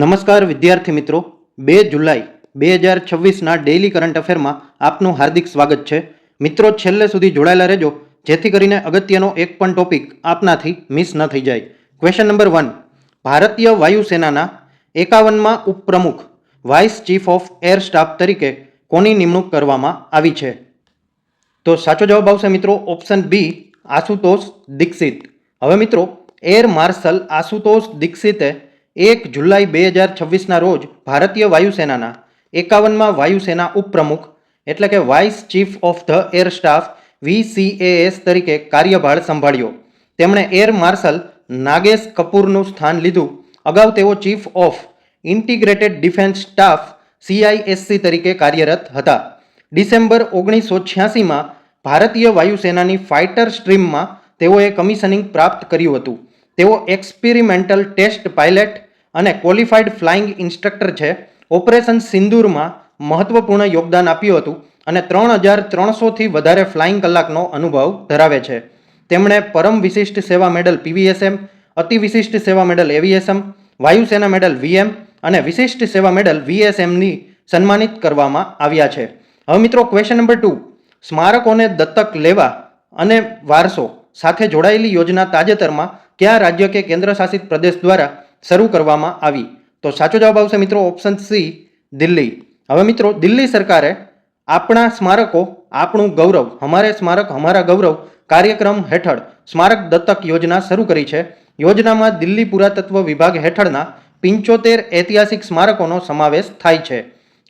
નમસ્કાર વિદ્યાર્થી મિત્રો, 2 જુલાઈ 2026ના ડેઇલી કરંટ અફેરમાં આપનું હાર્દિક સ્વાગત છે. મિત્રો, છેલ્લે સુધી જોડાયેલા રહેજો જેથી કરીને અગત્યનો એક પણ ટોપિક આપનાથી મિસ ન થઈ જાય. Question number 1. ભારતીય વાયુસેનાના 51માં ઉપપ્રમુખ vice chief of air staff તરીકે કોની નિમણૂક કરવામાં આવી છે? તો સાચો જવાબ આવશે મિત્રો ઓપ્શન બી, આશુતોષ દીક્ષિત. હવે મિત્રો, એર માર્શલ આશુતોષ દીક્ષિતે 1 જુલાઈ 2026ના રોજ ભારતીય વાયુસેનાના 51માં વાયુસેના ઉપપ્રમુખ એટલે કે vice chief of the air staff VCAS તરીકે કાર્યભાર સંભાળ્યો. તેમણે એર માર્શલ નાગેશ કપૂરનું સ્થાન લીધું. અગાઉ તેઓ chief of integrated defence staff CISC તરીકે કાર્યરત હતા. ડિસેમ્બર 1986માં ભારતીય વાયુસેનાની ફાઇટર સ્ટ્રીમમાં તેઓએ કમિશનિંગ પ્રાપ્ત કર્યું હતું. તેઓ એક્સપેરિમેન્ટલ ટેસ્ટ પાયલટ અને ક્વોલિફાઈડ ફ્લાઇંગ ઇન્સ્ટ્રક્ટર છે. ઓપરેશન સિંદૂરમાં મહત્વપૂર્ણ યોગદાન આપ્યું હતું અને 3300થી વધારે ફ્લાઇંગ કલાકનો અનુભવ ધરાવે છે. તેમણે પરમ વિશિષ્ટ સેવા મેડલ PVSM, અતિ વિશિષ્ટ સેવા મેડલ એવિએશન, વાયુસેના મેડલ VM અને વિશિષ્ટ સેવા મેડલ VSMની સન્માનિત કરવામાં આવ્યા છે. હવે મિત્રો, ક્વેશ્ચન નંબર 2. સ્મારકોને દત્તક લેવા અને વારસો સાથે જોડાયેલી યોજના તાજેતરમાં કયા રાજ્ય કે કેન્દ્ર શાસિત પ્રદેશ દ્વારા શરૂ કરવામાં આવી? તો સાચો જવાબ આવશે મિત્રો ઓપ્શન સી, દિલ્હી. હવે મિત્રો, દિલ્હી સરકારે આપણા સ્મારકો આપણું ગૌરવ, હમારે સ્મારક હમારા ગૌરવ કાર્યક્રમ હેઠળ સ્મારક દત્તક યોજના શરૂ કરી છે. યોજનામાં દિલ્હી પુરાતત્વ વિભાગ હેઠળના 75 ઐતિહાસિક સ્મારકોનો સમાવેશ થાય છે.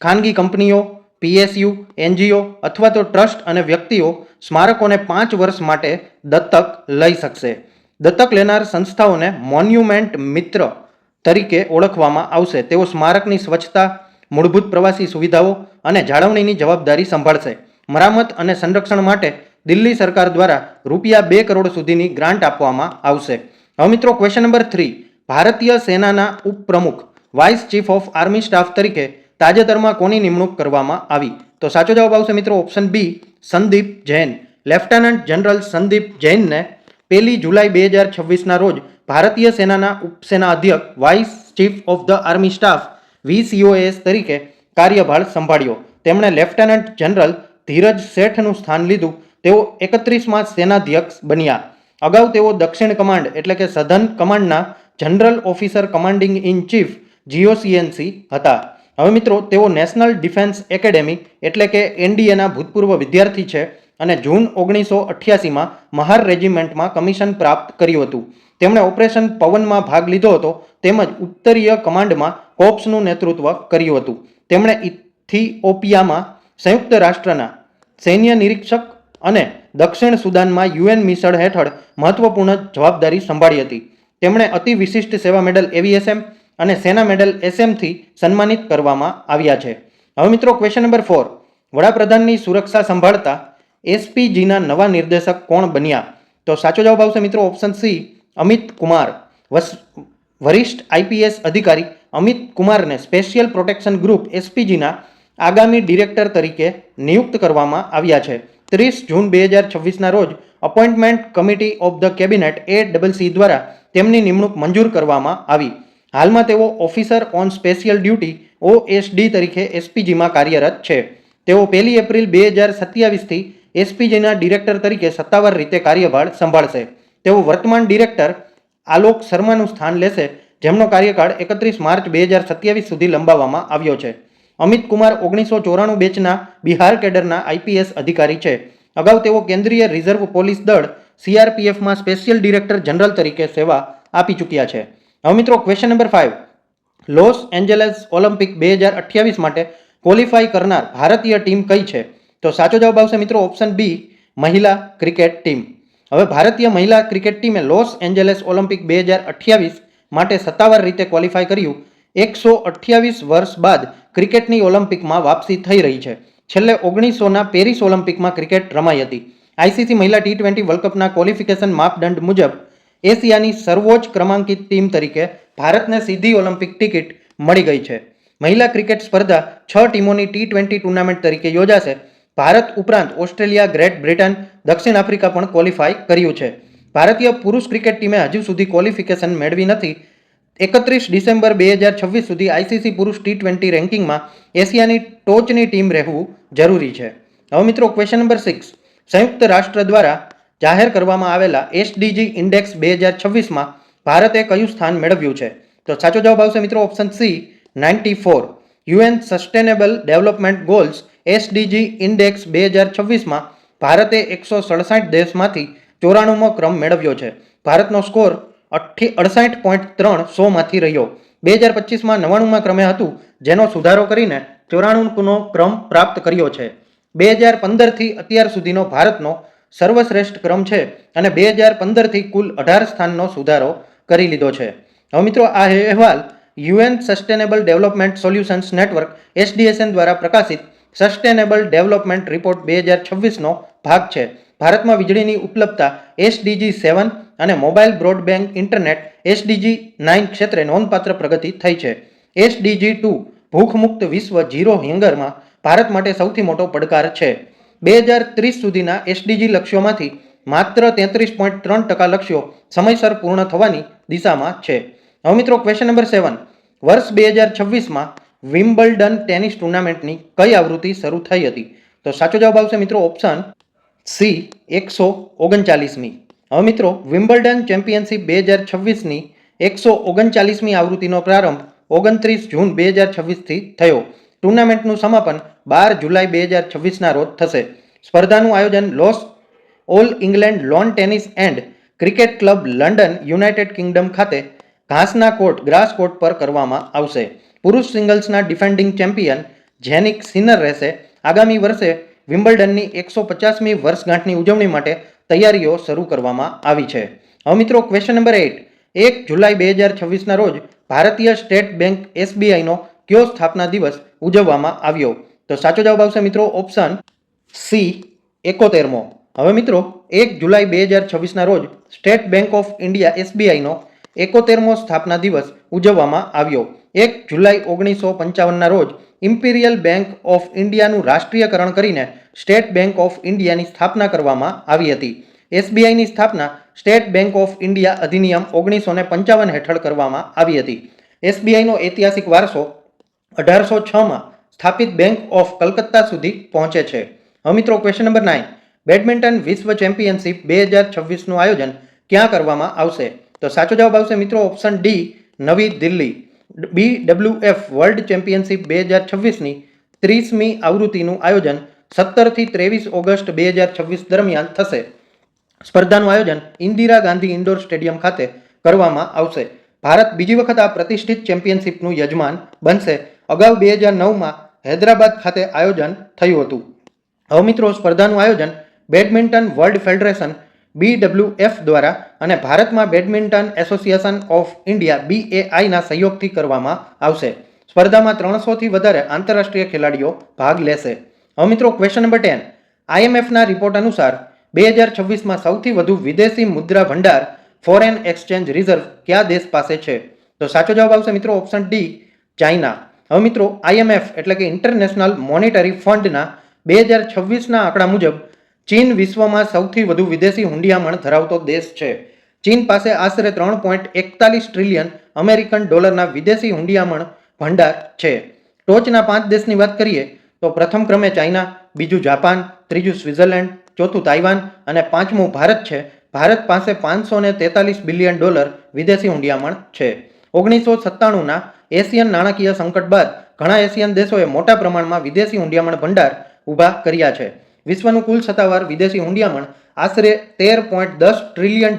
ખાનગી કંપનીઓ, PSU, NGO અથવા તો ટ્રસ્ટ અને વ્યક્તિઓ સ્મારકોને 5 વર્ષ માટે દત્તક લઈ શકશે. દત્તક લેનાર સંસ્થાઓને મોન્યુમેન્ટ મિત્ર તરીકે ઓળખવામાં આવશે. તેઓ સ્મારકની સ્વચ્છતા, મૂળભૂત પ્રવાસી સુવિધાઓ અને જાળવણીની જવાબદારી સંભાળશે. મરામત અને સંરક્ષણ માટે દિલ્હી સરકાર દ્વારા ₹2 કરોડ સુધીની ગ્રાન્ટ આપવામાં આવશે. હવે મિત્રો, ક્વેશ્ચન નંબર 3. ભારતીય સેનાના ઉપપ્રમુખ vice chief of army staff તરીકે તાજેતરમાં કોની નિમણૂક કરવામાં આવી? તો સાચો જવાબ આવશે મિત્રો option B, Sandeep Jain. Lieutenant general Sandeep જૈનને 1 જુલાઈ 2026ના રોજ ભારતીય સેનાના ઉપસેના અધ્યક્ષ vice chief of the army staff VCOAS તરીકે કાર્યભાર સંભાળ્યો. તેમણે લેફ્ટનન્ટ જનરલ ધીરજ શેઠનું સ્થાન લીધું. તેઓ 31મા સેનાધ્યક્ષ બન્યા. અગાઉ તેઓ દક્ષિણ કમાન્ડ એટલે કે સધન કમાન્ડના general officer commanding in chief GOCNC હતા. હવે મિત્રો, તેઓ નેશનલ ડિફેન્સ એકેડેમી એટલે કે NDAના ભૂતપૂર્વ વિદ્યાર્થી છે અને જૂન 1988માં મહાર રેજિમેન્ટમાં કમિશન પ્રાપ્ત કર્યું હતું. તેમણે ઓપરેશન પવનમાં ભાગ લીધો હતો તેમજ ઉત્તરીય કમાન્ડમાં કોર્પ્સનું નેતૃત્વ કર્યું હતું. તેમણે ઇથિઓપિયામાં સંયુક્ત રાષ્ટ્રના સૈન્ય નિરીક્ષક અને દક્ષિણ સુદાનમાં UN મિશન હેઠળ મહત્વપૂર્ણ જવાબદારી સંભાળી હતી. તેમણે અતિ વિશિષ્ટ સેવા મેડલ એવિએશન અને સેના મેડલ SMથી સન્માનિત કરવામાં આવ્યા છે. હવે મિત્રો, ક્વેશ્ચન નંબર 4. વડાપ્રધાનની સુરક્ષા સંભાળતા SPGના નવા નિર્દેશક કોણ બન્યા? તો સાચો જવાબ આવશે મિત્રો ઓપ્શન સી, અમિત કુમાર. વરિષ્ઠ IPS અધિકારી અમિત કુમારને સ્પેશિયલ પ્રોટેક્શન ગ્રુપ SPGના આગામી ડિરેક્ટર તરીકે નિયુક્ત કરવામાં આવ્યા છે. 30 જૂન 2026ના રોજ appointment committee of the cabinet ACC દ્વારા તેમની નિમણૂક મંજૂર કરવામાં આવી. હાલમાં તેઓ officer on special duty OSD તરીકે SPGમાં કાર્યરત છે. તેઓ 1 એપ્રિલ 2027થી SPGના ડિરેક્ટર તરીકે સત્તાવાર રીતે કાર્યભાર સંભાળશે. તેઓ વર્તમાન ડિરેક્ટર આલોક શર્માનું સ્થાન લેશે, જેમનો કાર્યકાળ 31 માર્ચ 2027 સુધી લંબાવવામાં આવ્યો છે. અમિત કુમાર 1994 બેચના બિહાર કેડરના IPS અધિકારી છે. અગાઉ તેઓ કેન્દ્રીય રિઝર્વ પોલીસ દળ CRPFમાં સ્પેશિયલ ડિરેક્ટર જનરલ તરીકે સેવા આપી ચૂક્યા છે. હવે મિત્રો, question number 5. Los Angeles Olympic 2028 માટે ક્વોલિફાય કરનાર ભારતીય ટીમ કઈ છે? તો સાચો જવાબ આવશે મિત્રો ઓપ્શન બી, મહિલા ક્રિકેટ ટીમ. હવે ભારતીય મહિલા ક્રિકેટ ટીમે લોસ એન્જલસ ઓલિમ્પિક 2028 માટે સત્તાવાર રીતે ક્વોલિફાય કર્યું. 128 વર્ષ બાદ ક્રિકેટની ઓલિમ્પિકમાં વાપસી થઈ રહી છે. છેલ્લે 1900ના પેરિસ ઓલિમ્પિકમાં ક્રિકેટ રમાઈ હતી. ICC મહિલા T20 વર્લ્ડ કપના ક્વોલિફિકેશન માપદંડ મુજબ એશિયાની સર્વોચ્ચ ક્રમાંકિત ટીમ તરીકે ભારતને સીધી ઓલિમ્પિક ટિકિટ મળી ગઈ છે. મહિલા ક્રિકેટ સ્પર્ધા 6 ટીમોની T20 ટુર્નામેન્ટ તરીકે યોજાશે. ભારત ઉપરાંત ઓસ્ટ્રેલિયા, ગ્રેટ બ્રિટન, દક્ષિણ આફ્રિકા પણ ક્વોલિફાય કર્યું છે. ભારતીય પુરુષ ક્રિકેટ ટીમે હજુ સુધી ક્વોલિફિકેશન મેળવી નથી. 31 ડિસેમ્બર 2026 સુધી આઈસીસી પુરુષ T20 રેન્કિંગમાં એશિયાની ટોચની ટીમ રહેવું જરૂરી છે. હવે મિત્રો ક્વેશ્ચન નંબર 6. સંયુક્ત રાષ્ટ્ર દ્વારા જાહેર કરવામાં આવેલા એસડીજી ઇન્ડેક્સ 2026માં ભારતે કયું સ્થાન મેળવ્યું છે? તો સાચો જવાબ આવશે મિત્રો option C 94. UN sustainable development goals SDG index 2026માં ભારતે 167 દેશમાંથી 94મો ક્રમ મેળવ્યો છે. ભારતનો સ્કોર 68.3 100માંથી રહ્યો. 2025માં 99મા ક્રમે હતું, જેનો સુધારો કરીને 94નો ક્રમ પ્રાપ્ત કર્યો છે. 2015થી અત્યાર સુધીનો ભારતનો સર્વશ્રેષ્ઠ ક્રમ છે અને 2015થી કુલ 18 સ્થાનનો સુધારો કરી લીધો છે. હવે મિત્રો આ અહેવાલ UN sustainable development solutions network SDSN દ્વારા પ્રકાશિત સસ્ટેનેબલ ડેવલપમેન્ટ રિપોર્ટ 2026નો ભાગ છે. ભારતમાં વીજળીની ઉપલબ્ધતા એસડીજી 7 અને મોબાઈલ બ્રોડબેન્ડ ઇન્ટરનેટ એસડીજી 9 ક્ષેત્રે નોંધપાત્ર પ્રગતિ થઈ છે. એસડીજી 2 ભૂખમુક્ત વિશ્વ ઝીરો હંગરમાં ભારત માટે સૌથી મોટો પડકાર છે. 2030 સુધીના એસડીજી લક્ષ્યોમાંથી માત્ર 33.3% લક્ષ્યો સમયસર પૂર્ણ થવાની દિશામાં છે. હવે મિત્રો ક્વેશ્ચન નંબર 7. વર્ષ 2026માં વિમ્બલ્ડન ટેનિસ ટુર્નામેન્ટની કઈ આવૃત્તિ શરૂ થઈ હતી? તો સાચો જવાબ આવશે મિત્રો ઓપ્શન સી 139મી. હવે મિત્રો વિમ્બલ્ડન ચેમ્પિયનશિપ 2026ની 139મી આવૃત્તિનો પ્રારંભ 29 જૂન 2026થી થયો. ટુર્નામેન્ટનું સમાપન 12 જુલાઈ 2026ના રોજ થશે. સ્પર્ધાનું આયોજન loss all England lawn tennis and cricket club London United Kingdom ખાતે ઘાસના કોર્ટ ગ્રાસ કોર્ટ પર કરવામાં આવશે. પુરુષ સિંગલ્સના ડિફેન્ડિંગ ચેમ્પિયન જેનિક સિનર રહેશે. આગામી વર્ષે વિમ્બલ્ડનની 150મી વર્ષગાંઠની ઉજવણી માટે તૈયારીઓ શરૂ કરવામાં આવી છે. હવે મિત્રો ક્વેશ્ચન નંબર 8. 1 જુલાઈ 2026ના રોજ ભારતીય સ્ટેટ બેંક એસબીઆઈનો કયો સ્થાપના દિવસ ઉજવવામાં આવ્યો? તો સાચો જવાબ આવશે મિત્રો ઓપ્શન સી 71મો. હવે મિત્રો 1 જુલાઈ 2026ના રોજ સ્ટેટ બેંક ઓફ ઇન્ડિયા એસબીઆઈનો 71મો સ્થાપના દિવસ ઉજવવામાં આવ્યો. 1 જુલાઈ 1955ના રોજ ઇમ્પિરિયલ બેંક ઓફ ઇન્ડિયાનું રાષ્ટ્રીયકરણ કરીને સ્ટેટ બેંક ઓફ ઇન્ડિયાની સ્થાપના કરવામાં આવી હતી. એસબીઆઈની સ્થાપના સ્ટેટ બેંક ઓફ ઇન્ડિયા અધિનિયમ 1955 હેઠળ કરવામાં આવી હતી. એસબીઆઈનો ઐતિહાસિક વારસો 1806માં સ્થાપિત બેંક ઓફ કલકત્તા સુધી પહોંચે છે. હવે મિત્રો ક્વેશ્ચન નંબર 9. બેડમિન્ટન વિશ્વ ચેમ્પિયનશિપ 2026નું આયોજન ક્યાં કરવામાં આવશે? તો સાચો જવાબ આવશે મિત્રો ઓપ્શન ડી નવી દિલ્હી. BWF વર્લ્ડ ચેમ્પિયનશિપ 2026ની 30મી આવૃત્તિનું આયોજન 17થી 23 ઓગસ્ટ 2026 દરમિયાન થશે. સ્પર્ધાનું આયોજન ઇન્દિરા ગાંધી ઇન્ડોર સ્ટેડિયમ ખાતે કરવામાં આવશે. ભારત બીજી વખત આ પ્રતિષ્ઠિત ચેમ્પિયનશિપનું યજમાન બનશે. અગાઉ 2009માં હૈદરાબાદ ખાતે આયોજન થયું હતું. હવે મિત્રો સ્પર્ધાનું આયોજન બેડમિન્ટન વર્લ્ડ ફેડરેશન BWF દ્વારા અને ભારતમાં બેડમિન્ટન એસોસિએશન ઓફ ઇન્ડિયા BAIના સહયોગથી કરવામાં આવશે. સ્પર્ધામાં 300થી વધારે આંતરરાષ્ટ્રીય ખેલાડીઓ ભાગ લેશે. હવે મિત્રો ક્વેશ્ચન નંબર 10. IMFના રિપોર્ટ અનુસાર 2026માં સૌથી વધુ વિદેશી મુદ્રા ભંડાર ફોરેન એક્સચેન્જ રિઝર્વ કયા દેશ પાસે છે? તો સાચો જવાબ આવશે મિત્રો ઓપ્શન ડી ચાઇના. હવે મિત્રો IMF એટલે કે ઇન્ટરનેશનલ મોનેટરી ફંડના 2026ના આંકડા મુજબ ચીન વિશ્વમાં સૌથી વધુ વિદેશી હુંડિયામણ ધરાવતો દેશ છે. ચીન પાસે આશરે 3.41 ટ્રિલિયન અમેરિકન ડોલરના વિદેશી હુંડિયામણ ભંડાર છે. ટોચના 5 દેશની વાત કરીએ તો પ્રથમ ક્રમે ચાઇના, બીજું જાપાન, ત્રીજું સ્વિટ્ઝરલેન્ડ, ચોથું તાઇવાન અને પાંચમું ભારત છે. ભારત પાસે $543 બિલિયન વિદેશી હુંડિયામણ છે. 1997ના એશિયન નાણાકીય સંકટ બાદ ઘણા એશિયન દેશોએ મોટા પ્રમાણમાં વિદેશી હુંડિયામણ ભંડાર ઊભા કર્યા છે. વિશ્વનું કુલ સત્તાવાર વિદેશી હુંડિયામણ આશરે $13.10 ટ્રિલિયન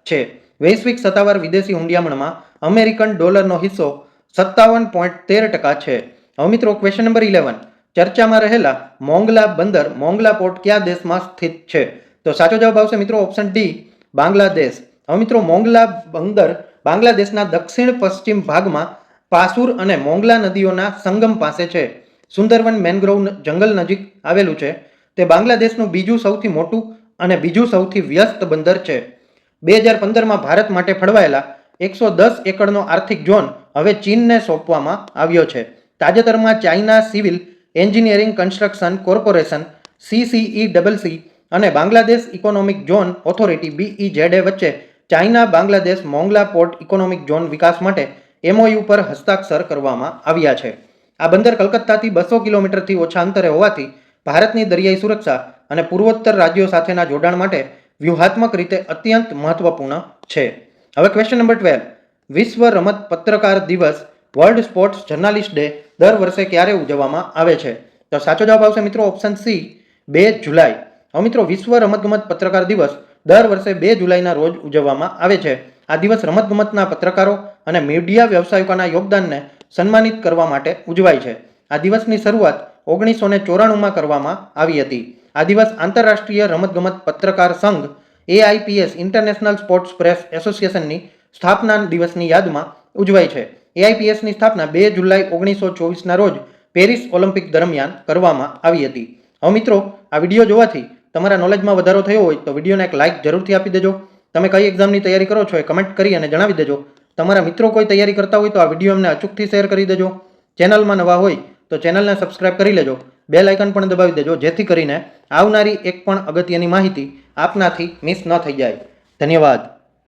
છે. વૈશ્વિક સત્તાવાર વિદેશી હુંડિયામણમાં અમેરિકન ડોલરનો હિસ્સો 57.13% છે. હવે મિત્રો ક્વેશ્ચન નંબર 11. ચર્ચામાં રહેલા મોંગલા બંદર મોંગલા પોર્ટ કયા દેશમાં સ્થિત છે? તો સાચો જવાબ આવશે મિત્રો ઓપ્શન ડી બાંગ્લાદેશ. હવે મિત્રો મોંગલા બંદર બાંગ્લાદેશના દક્ષિણ પશ્ચિમ ભાગમાં પાસુર અને મોંગલા નદીઓના સંગમ પાસે છે. સુંદરવન મેનગ્રોવ જંગલ નજીક આવેલું છે. તે બાંગ્લાદેશનું બીજું સૌથી મોટું અને બીજું સૌથી વ્યસ્ત બંદર છે. 2015માં ભારત માટે ફળવાયેલા 110 એકડનો આર્થિક ઝોન હવે ચીનને સોંપવામાં આવ્યો છે. તાજેતરમાં China civil engineering construction corporation CCECC અને Bangladesh economic zone authority BEZA વચ્ચે China Bangladesh Mongla port economic zone વિકાસ માટે MOU પર હસ્તાક્ષર કરવામાં આવ્યા છે. આ બંદર કલકત્તાથી 200 કિલોમીટરથી ઓછા અંતરે હોવાથી ભારતની દરિયાઈ સુરક્ષા અને પૂર્વોત્તર રાજ્યો સાથેના જોડાણ માટે વ્યૂહાત્મક રીતે અત્યંત મહત્વપૂર્ણ છે. હવે ક્વેશ્ચન નંબર 12. વિશ્વ રમત પત્રકાર દિવસ વર્લ્ડ સ્પોર્ટ્સ જર્નાલિસ્ટ ડે દર વર્ષે ક્યારે ઉજવવામાં આવે છે? તો સાચો જવાબ આવશે મિત્રો ઓપ્શન સી 2 જુલાઈ. હવે મિત્રો વિશ્વ રમતગમત પત્રકાર દિવસ દર વર્ષે 2 જુલાઈના રોજ ઉજવવામાં આવે છે. આ દિવસ રમતગમતના પત્રકારો અને મીડિયા વ્યવસાયિકોના યોગદાનને સન્માનિત કરવા માટે ઉજવાય છે. આ દિવસની શરૂઆત 1994માં કરવામાં આવી હતી. આ દિવસ આંતરરાષ્ટ્રીય રમતગમત પત્રકાર સંઘ AIPS ઇન્ટરનેશનલ સ્પોર્ટ્સ પ્રેસ એસોસિએશનની સ્થાપના દિવસની યાદમાં ઉજવાય છે. AIPSની સ્થાપના 2 જુલાઈ 1924ના રોજ પેરિસ ઓલિમ્પિક દરમિયાન કરવામાં આવી હતી. હવે મિત્રો આ વિડીયો જોવાથી તમારા નોલેજમાં વધારો થયો હોય તો વિડીયોને એક લાઇક જરૂરથી આપી દેજો. તમે કઈ એક્ઝામની તૈયારી કરો છો એ કમેન્ટ કરી અને જણાવી દેજો. તમારા મિત્રો કોઈ તૈયારી કરતા હોય તો આ વિડીયો એમને અચૂકથી શેર કરી દેજો. ચેનલમાં નવા હોય તો ચેનલને સબસ્ક્રાઇબ કરી લેજો. બેલ આઇકન પણ દબાવી દેજો જેથી કરીને આવનારી એક પણ અગત્યની માહિતી આપનાથી મિસ ન થઈ જાય. ધન્યવાદ.